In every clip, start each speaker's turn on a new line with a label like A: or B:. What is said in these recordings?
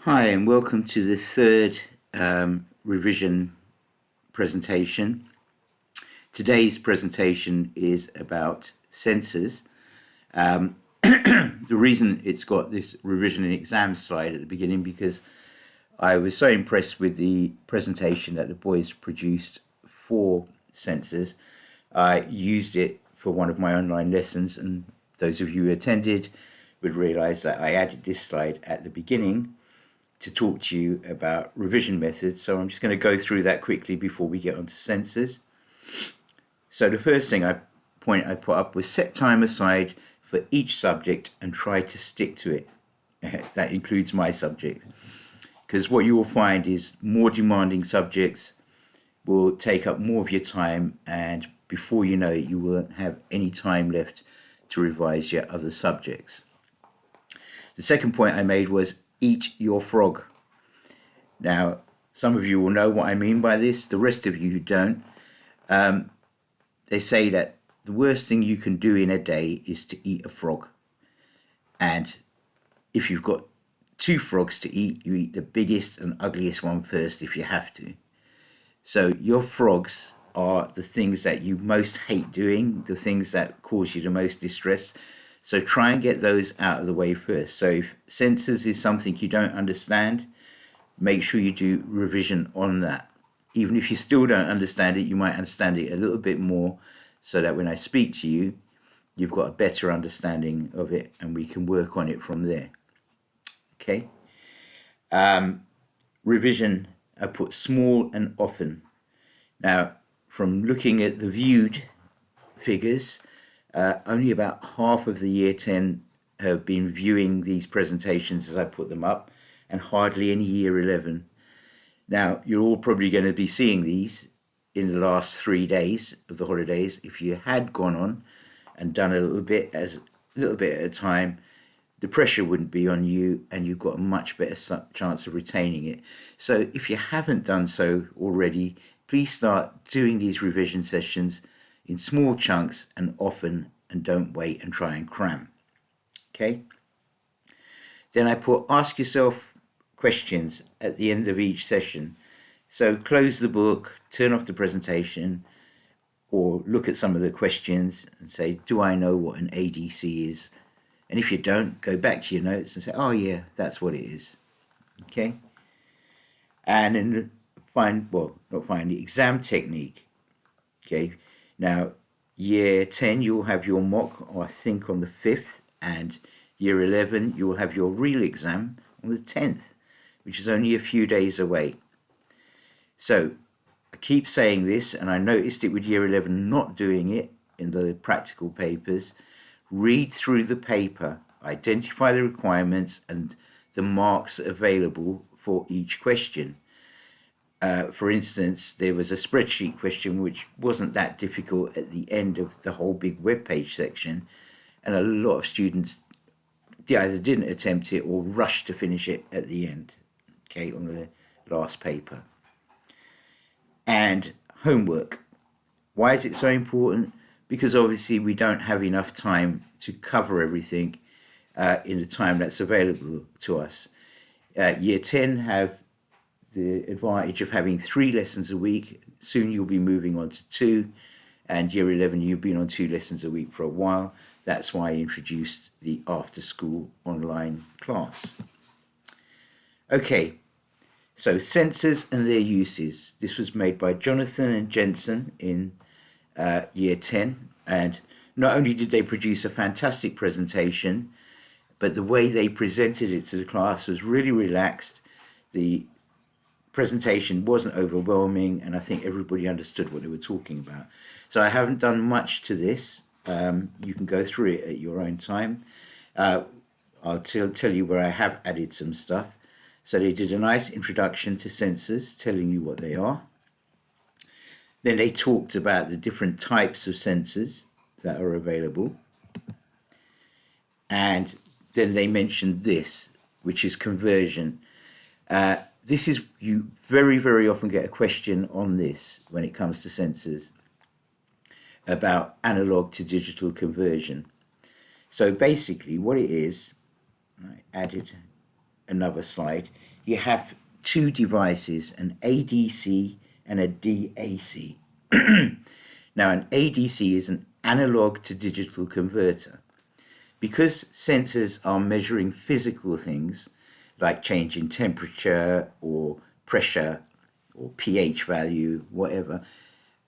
A: Hi, and welcome to the third revision presentation. Today's presentation is about sensors. The reason it's got this revision and exam slide at the beginning because I was so impressed with the presentation that the boys produced for sensors. I used it for one of my online lessons, and those of you who attended would realize that I added this slide at the beginning to talk to you about revision methods. So I'm just going to go through that quickly before we get onto sensors. So the first thing I put up was set time aside for each subject and try to stick to it. That includes my subject, because what you will find is more demanding subjects will take up more of your time, and before you know it, you won't have any time left to revise your other subjects. The second point I made was eat your frog. Now, some of you will know what I mean by this. The rest of you who don't, they say that the worst thing you can do in a day is to eat a frog. And if you've got two frogs to eat, you eat the biggest and ugliest one first if you have to. So your frogs are the things that you most hate doing, the things that cause you the most distress. So try and get those out of the way first. So if sensors is something you don't understand, make sure you do revision on that. Even if you still don't understand it, you might understand it a little bit more so that when I speak to you, you've got a better understanding of it and we can work on it from there. Okay. Revision, I put small and often. Now, from looking at the viewed figures, only about half of the year 10 have been viewing these presentations as I put them up, and hardly any year 11. Now, you're all probably going to be seeing these in the last 3 days of the holidays. If you had gone on and done a little bit at a time, the pressure wouldn't be on you and you've got a much better chance of retaining it. So if you haven't done so already, please start doing these revision sessions in small chunks and often, and don't wait and try and cram. Okay? Then I put ask yourself questions at the end of each session. So close the book, turn off the presentation, or look at some of the questions and say, do I know what an ADC is? And if you don't, go back to your notes and say, oh yeah, that's what it is. Okay? And then the exam technique. Okay? Now, year 10, you'll have your mock, I think, on the 5th, and year 11, you'll have your real exam on the 10th, which is only a few days away. So I keep saying this, and I noticed it with year 11 not doing it in the practical papers. Read through the paper, identify the requirements and the marks available for each question. For instance, there was a spreadsheet question which wasn't that difficult at the end of the whole big web page section, and a lot of students either didn't attempt it or rushed to finish it at the end, okay, on the last paper. And homework. Why is it so important? Because obviously we don't have enough time to cover everything in the time that's available to us. Year 10 have the advantage of having 3 lessons a week. Soon you'll be moving on to 2, and year 11 you've been on 2 lessons a week for a while. That's why I introduced the after school online class. Okay, so sensors and their uses. This was made by Jonathan and Jensen in year 10, and not only did they produce a fantastic presentation, but the way they presented it to the class was really relaxed. The presentation wasn't overwhelming, and I think everybody understood what they were talking about. So I haven't done much to this. You can go through it at your own time. I'll tell you where I have added some stuff. So they did a nice introduction to sensors, telling you what they are. Then they talked about the different types of sensors that are available. And then they mentioned this, which is conversion. This is, you very, very often get a question on this when it comes to sensors about analog to digital conversion. So basically what it is, I added another slide, you have two devices, an ADC and a DAC. Now, an ADC is an analog to digital converter. Because sensors are measuring physical things like change in temperature or pressure or pH value, whatever,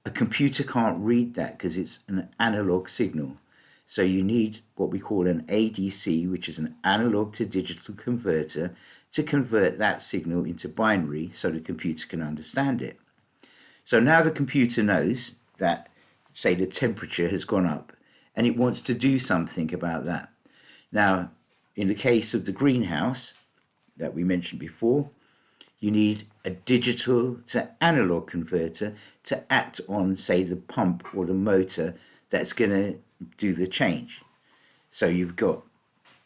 A: a computer can't read that because it's an analog signal. So you need what we call an ADC, which is an analog to digital converter, to convert that signal into binary so the computer can understand it. So now the computer knows that, say, the temperature has gone up and it wants to do something about that. Now, in the case of the greenhouse that we mentioned before, you need a digital to analog converter to act on, say, the pump or the motor that's going to do the change. So you've got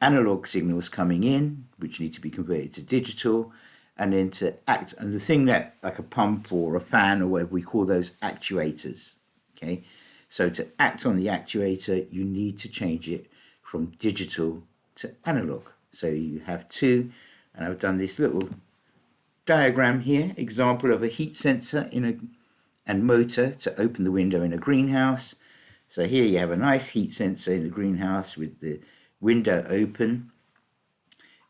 A: analog signals coming in, which need to be converted to digital, and then to act, and the thing that, like a pump or a fan or whatever, we call those actuators, okay? So to act on the actuator, you need to change it from digital to analog. So you have two, and I've done this little diagram here, example of a heat sensor and motor to open the window in a greenhouse. So here you have a nice heat sensor in the greenhouse with the window open,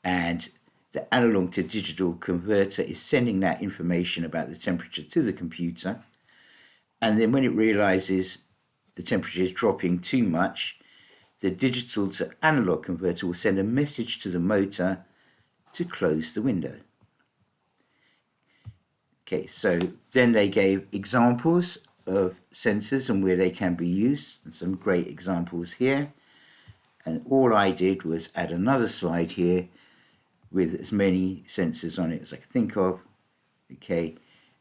A: and the analog to digital converter is sending that information about the temperature to the computer. And then when it realizes the temperature is dropping too much, the digital to analog converter will send a message to the motor to close the window. Okay, so then they gave examples of sensors and where they can be used, and some great examples here. And all I did was add another slide here with as many sensors on it as I could think of, okay,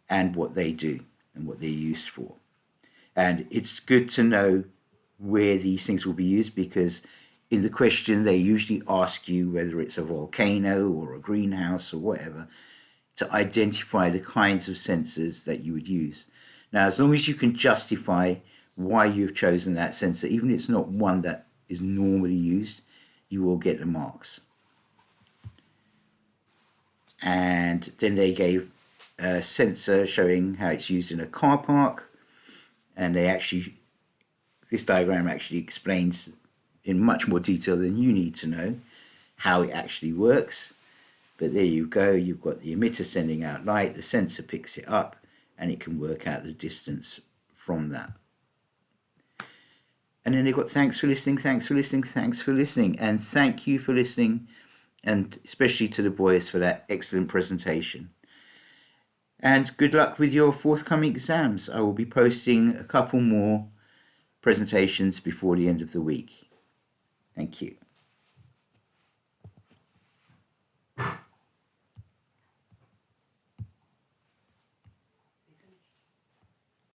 A: and what they do and what they're used for. And it's good to know where these things will be used, because in the question they usually ask you whether it's a volcano or a greenhouse or whatever, to identify the kinds of sensors that you would use. Now, as long as you can justify why you've chosen that sensor, even if it's not one that is normally used, you will get the marks. And then they gave a sensor showing how it's used in a car park, and this diagram actually explains in much more detail than you need to know how it actually works. But there you go, you've got the emitter sending out light, the sensor picks it up, and it can work out the distance from that. And then they've got thanks for listening, thanks for listening, thanks for listening, and thank you for listening, and especially to the boys for that excellent presentation. And good luck with your forthcoming exams. I will be posting a couple more presentations before the end of the week. Thank you.